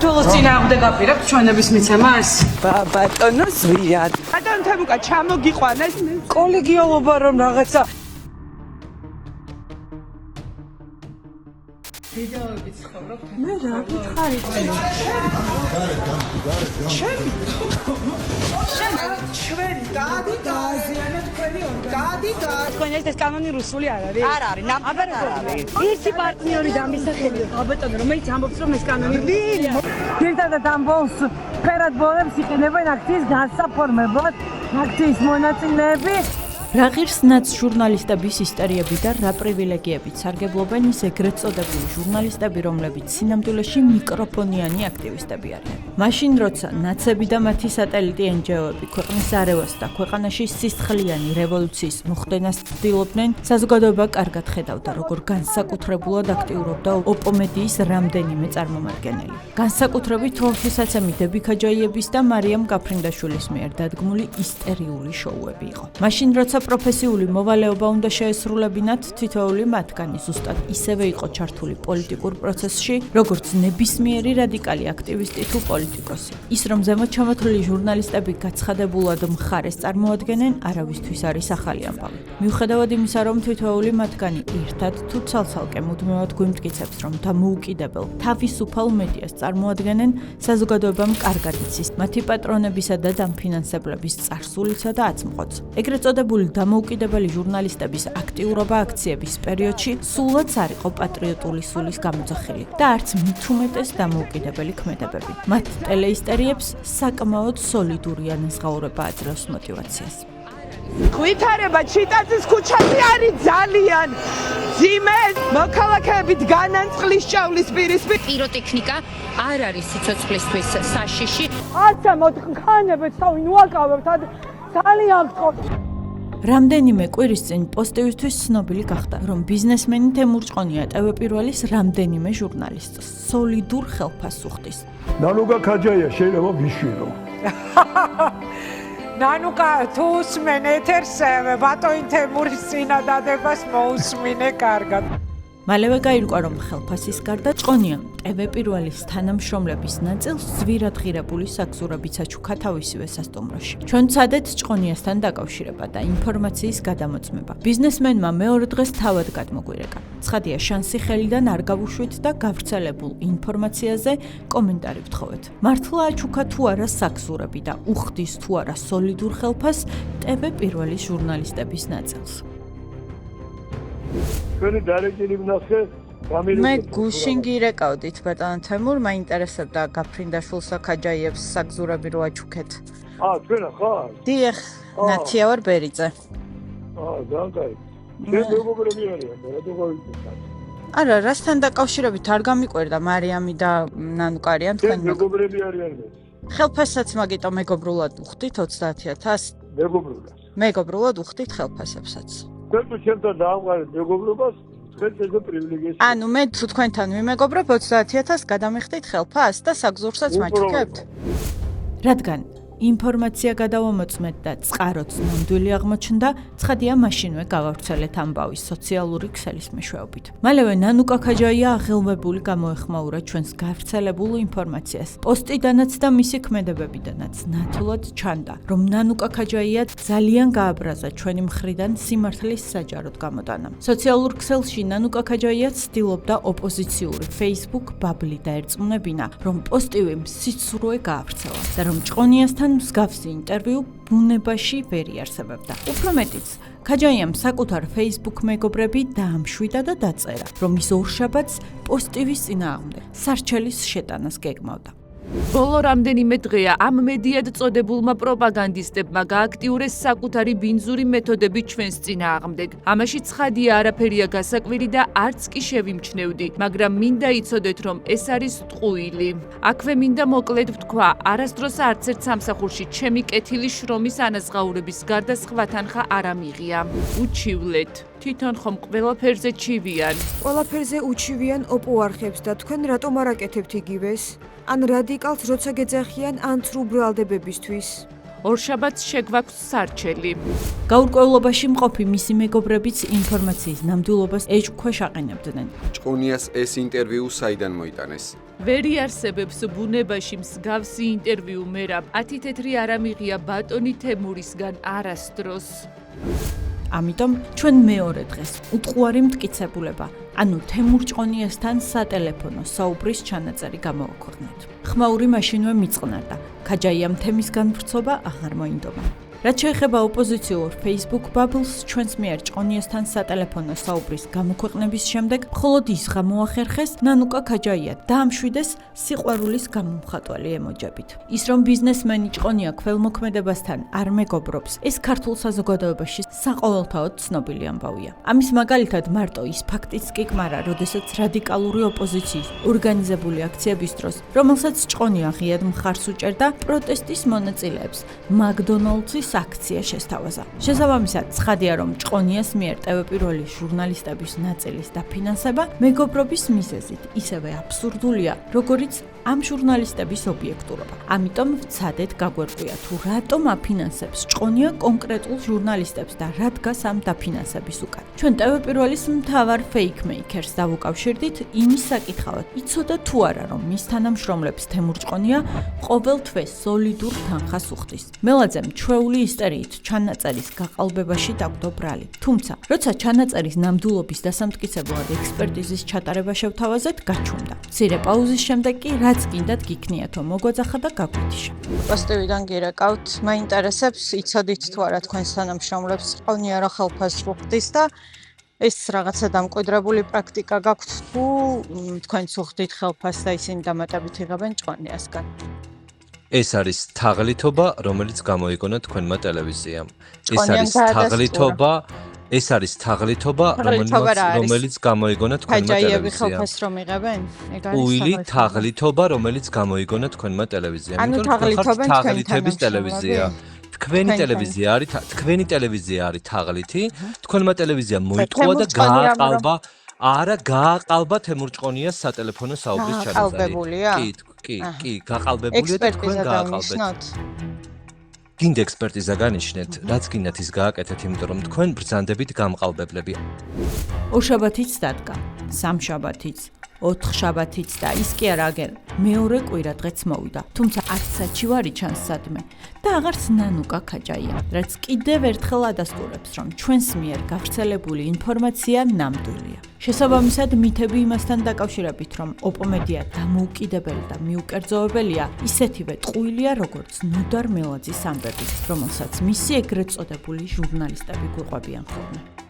საქართველოს წინააღმდეგ აპირებთ ჩვენების მიცემას? ბატონო ზვიად. ბატონო თემუკა ჩამოგიყვანეს კოლეგიალობა რომ რაღაცა ვიდეოებით ცხოვრობთ. მე რა გითხარით? ჩვენი დადი დააზიანეთ თქვენი ორგანიზმი. თქვენ ეს კანონი რუსული არ არის? არ არის, ნამდვილად არ არის. ისი პარტნიორი დამისახელია. აბატონო, რომელიც ამბობს რომ ეს კანონი ერთადად ამბობს ფერად ბოლებს იყენებენ აქციის განსაფორმებლად, აქციის მონაწილეები. რა ღირს ნაც ჟურნალისტების ისტორიები და რა პრივილეგიებით სარგებლობენ ის ეგრეთ წოდებული ჟურნალისტები, რომლებიც სინამდვილეში მიკროფონიანი აქტივისტები არიან. მაშინ როცა ნაცები და მათი სატელიტი NGO-ები ქვეყნის არევას და ქვეყანაში სისხლიანი რევოლუციის მოხდენას ცდილობდნენ, საზოგადოება კარგად ხედავდა, როგორ განსაკუთრებულად აქტიურობდა ოპომედიის რამდენიმე წარმომადგენელი. განსაკუთრებით თორთისაცემი დები ქაჯაიების და მარიამ გაფრინდაშვილის მიერ დადგმული ისტერიული შოუები იყო. მაშინ როცა პროფესიული მოვალეობა უნდა შეესრულებინათ, თითოეული მათგანი ზუსტად ისევე იყო ჩართული პოლიტიკურ პროცესში, როგორც ნებისმიერი რადიკალი აქტივისტი თუ პოლიტიკოსი. ის რომ ზემოთ ჩამოთვლილი ჟურნალისტები გაცხადებულად მხარეს წარმოადგენენ, არავისთვის არის ახალი ამბავი. მიუხედავად იმისა, რომ თითოეული მათგანი ერთად თუ ცალ-ცალკე მუდმივად გვიმტკიცებს, რომ დამოუკიდებელ თავისუფალ მედიას წარმოადგენენ, საზოგადოებამ კარგად იცის მათი პატრონებისა და დამფინანსებლების წარსულისა და აწმყოც. ეგრეთ წოდებული დამოუკიდებელი ჟურნალისტების აქტიურობა აქციების პერიოდში სულაც არ იყო პატრიოტული სულის გამოძახილი და არც მით უმეტეს დამოუკიდებელი ქმედებები. მათ ტელეისტორიებს საკმაოდ სოლიდური ანაზღაურება აძლევს мотивაციას. ვითარება ჩიტაძის ქუჩაზე არის ძალიან ძიმე მოქალაქეებით განანწყლის ჭავლის პირისპირ. პიროტექნიკა არ არის სიცოცხლისთვის საშიში. აცა მოთხანებეთ თავი ნუაკავებთ ძალიან გწყობ. რამდენიმე კვირის წინ პოსტივისთვის ცნობილი გახდა, რომ ბიზნესმენი თემურ ჭყონია TV პირველის რამდენიმე ჟურნალისტს სოლიდურ ხელფასს უხდის. ნანუკა ქაჯაია შეიძლება ვიშვილო. ნანუკა თუ უსმენ ეთერს ბატონი თემურის წინადადებას მოусმინე კარგად. მალევე გაირკვა, რომ ხელფასის გარდა ჭყონიამ TV პირველის თანამშრომლების ნაწილს ზვირადღირებული საგზურებით აჩუქა თავისივე სასტუმროში. ჩვენ ვცადეთ ჭყონიასთან დაკავშირება და ინფორმაციის გადამოწმება. ბიზნესმენმა მეორე დღეს თავად გადმოგვირეკა. ცხადია, შანსი ხელიდან არ გავუშვით და გავრცელებულ ინფორმაციაზე კომენტარი ვთხოვეთ. მართლა აჩუქა თუ არა საგზურები და უხდის თუ არა სოლიდურ ხელფასს TV პირველის ჟურნალისტების ნაწილს. ჩვენი დარეჯილი ვნახე მე გუშინ გირეკავდით ბატონო თემურ, მაინტერესებდა გაფრინდაშვილსა ქაჯაიებს საგზურები რო აჩუქეთ. ჩვენა ხარ? დიახ, ნათია ვარ ბერიძე. ძალიან კაი. შენ მეგობრები არიან, რატო გავიქცეთ? არა, რასთან დაკავშირებით არ გამიყვერდა მარიამი და ნანუკა არიან თქვენ მეგობრები არიან. ხელფასსაც მაგიტომ მეგობრულად უხდით 30000? მეგობრულად. მეგობრულად უხდით ხელფასებსაც. ჩვენ ჩვენთან დაამყარეთ მეგობრობას, თქვენ ეს პრივილეგია. ანუ მე თუ თქვენთან ვიმეგობრებ 30000 გადამიხდით ხელფასს და საგზურსაც მაჩუქებთ. რადგან ინფორმაცია გადავამოწმეთ და წყაროც ნამდვილი აღმოჩნდა, ცხადია მაშინვე გავავრცელეთ ამბავი სოციალური ქსელის მეშვეობით. მალევე ნანუკა ქაჯაია აღელვებული გამოეხმაურა ჩვენს გავრცელებულ ინფორმაციას. პოსტიდანაც და მისი ქმედებებიდანაც ნათლად ჩანდა, რომ ნანუკა ქაჯაია ძალიან გააბრაზა ჩვენი მხრიდან სიმართლის საჯაროდ გამოტანა. სოციალურ ქსელში ნანუკა ქაჯაია ცდილობდა ოპოზიციური Facebook ბაბლი დაერწმუნებინა, რომ პოსტივი სიცრუე გაავრცელა და რომ ჭყონიასთან მსგავსი ინტერვიუ ბუნებაში ვერ იარსებებდა. უფრო მეტიც, ქაჯაიამ საკუთარ Facebook მეგობრები დაამშვიდა და დაწერა, რომ ის ორშაბათს პოსტივის წინააღმდეგ სარჩელის შეტანას გეგმავდა. ბოლო რამდენიმე დღეა ამ მედიად წოდებულმა პროპაგანდისტებმა გააქტიურეს საკუთარი ბინძური მეთოდები ჩვენს წინააღმდეგ. ამაში ცხადია არაფერია გასაკვირი და არც კი შევიმჩნევდი, მაგრამ მინდა იცოდეთ, რომ ეს არის ტყუილი. აქვე მინდა მოკლედ ვთქვა, არასდროს არც ერთ სამსახურში ჩემი კეთილი შრომის ანაზღაურების გარდა სხვა თანხა არ ამიღია. უჩივლეთ. თვითონ ხომ ყველაფერზე ჩივიან. ყველაფერზე უჩივიან ოპოარხებს და თქვენ რატომ არ აკეთებთ იგივეს? ან რადიკალს როცა გეძახიან ან ცრუ ბრალდებებისთვის. ორშაბათს შეგვაქვს სარჩელი. გაურკვევლობაში მყოფი მისი მეგობრებიც ინფორმაციის ნამდვილობას ეჭვქვეშ აყენებდნენ. ჭყონიას ეს ინტერვიუ საიდან მოიტანეს? ვერ იარსებებს ბუნებაში მსგავსი ინტერვიუ მერაბ 10 თეთრი არ ამიღია ბატონი თემურისგან არასდროს. ამიტომ ჩვენ მეორე დღეს უტყუარი მტკიცებულება, ანუ თემურ ჭყონიასთან სატელეფონო საუბრის ჩანაწერი გამოვაქვეყნეთ. ხმაური მაშინვე მიწყნარდა. ქაჯაიამ თემის განვრცობა აღარ მოინდომა. რაც შეეხება ოპოზიციურ Facebook ბაბლს, ჩვენს მიერ ჭყონიასთან სატელეფონო საუბრის გამოქვეყნების შემდეგ მხოლოდ ის გამოახერხეს ნანუკა ქაჯაია დაამშვიდეს სიყვარულის გამომხატველი ემოჯებით. ის რომ ბიზნესმენი ჭყონია ქველმოქმედებასთან არ მეგობრობს, ეს ქართულ საზოგადოებაში საყოველთაოდ ცნობილი ამბავია. ამის მაგალითად მარტო ის ფაქტიც კი კმარა, როდესაც რადიკალური ოპოზიციის ორგანიზებული აქციების დროს, რომელსაც ჭყონია ღიად მხარს უჭერდა პროტესტის მონაწილეებს, მაკდონალდსის აქცია შესთავაზა. შესაბამისად, ცხადია, რომ ჭყონიას მიერ ტელეპირველი ჟურნალისტების ნაწილის დაფინანსება მეგობრობის მიზეზით ისევე აბსურდულია, როგორიც ამ ჟურნალისტების ობიექტურობა. ამიტომ ვცადეთ გაგვერკვია თუ რატომ აფინანსებს ჭყონია კონკრეტულ ჟურნალისტებს და რა დგას ამ დაფინანსების უკან. ჩვენ ტელეპირველის მთავარ ფეიქმეიკერს დავუკავშირდით იმის საკითხავად, იცოდა თუ არა, რომ მის თანამშრომლებს თემურ ჭყონია ყოველ თვეს სოლიდურ თანხას უხდის. მელაძემ ჩვეული ისტორიით ჩანაწერის გაყალბებაში დაგვდო ბრალი. თუმცა, როცა ჩანაწერის ნამდვილობის დასამტკიცებლად ექსპერტიზის ჩატარება შევთავაზეთ, გაჩვენდა. მცირე პაუზის შემდეგ კი რაც გინდათ გიქნიათო მოგვაძახა და გაგვეთიშა. პოსტივიდან გირეკავთ, მაინტერესებს, იცოდით თუ არა თქვენს თანამშრომლებს ჭყონია რა ხელფასს უხდის და ეს რაღაცა დამკვიდრებული პრაქტიკა გაქვთ თუ თქვენც უხდით ხელფასს და ისინი დამატებით იღებენ ჭყონიასგან? ეს არის თაღლითობა, რომელიც გამოიგონა თქვენმა ტელევიზიამ. ეს არის თაღლითობა, რომელიც გამოიგონა თქვენმა ქაჯაიები ტელევიზიამ. ხელფასს რომ იღებენ? უილი თაღლითობა, რომელიც გამოიგონა თქვენმა ტელევიზიამ. ანუ თაღლითობენ თქვენ თაღლითების ტელევიზია. თქვენი ტელევიზია არის თაღლითი, თქვენმა ტელევიზიამ მოიტყუა და გააყალბა არა გააყალბა თემურ ჭყონიას სატელეფონო საუბრის ჩანაწერი. კი, გაყალბებულია და თქვენ გააყალბეთ. გინდა ექსპერტიზა განიშნეთ, რაც გინდათ ის გააკეთეთ, იმიტომ რომ თქვენ ბრძანდებით გამყალბებლები. ორშაბათიც დადგა, სამშაბათიც, ოთხშაბათიც და ის კი არა აგერ მეორე კვირა დღეც მოვიდა. თუმცა არც საჩივარი ჩანს სადმე და აღარც ნანუკა ქაჯაია, რაც კიდევ ერთხელ ადასტურებს, რომ ჩვენს მიერ გავრცელებული ინფორმაცია ნამდვილია. შესაბამისად, მითები იმასთან დაკავშირებით, რომ ოპომედია დამოუკიდებელი და მიუკერძოებელია, ისეთივე ტყუილია, როგორც ნუდარ მელაძის ამბები, რომელსაც მისი ეგრეთ წოდებული ჟურნალისტები გვიყვებიან ხოლმე.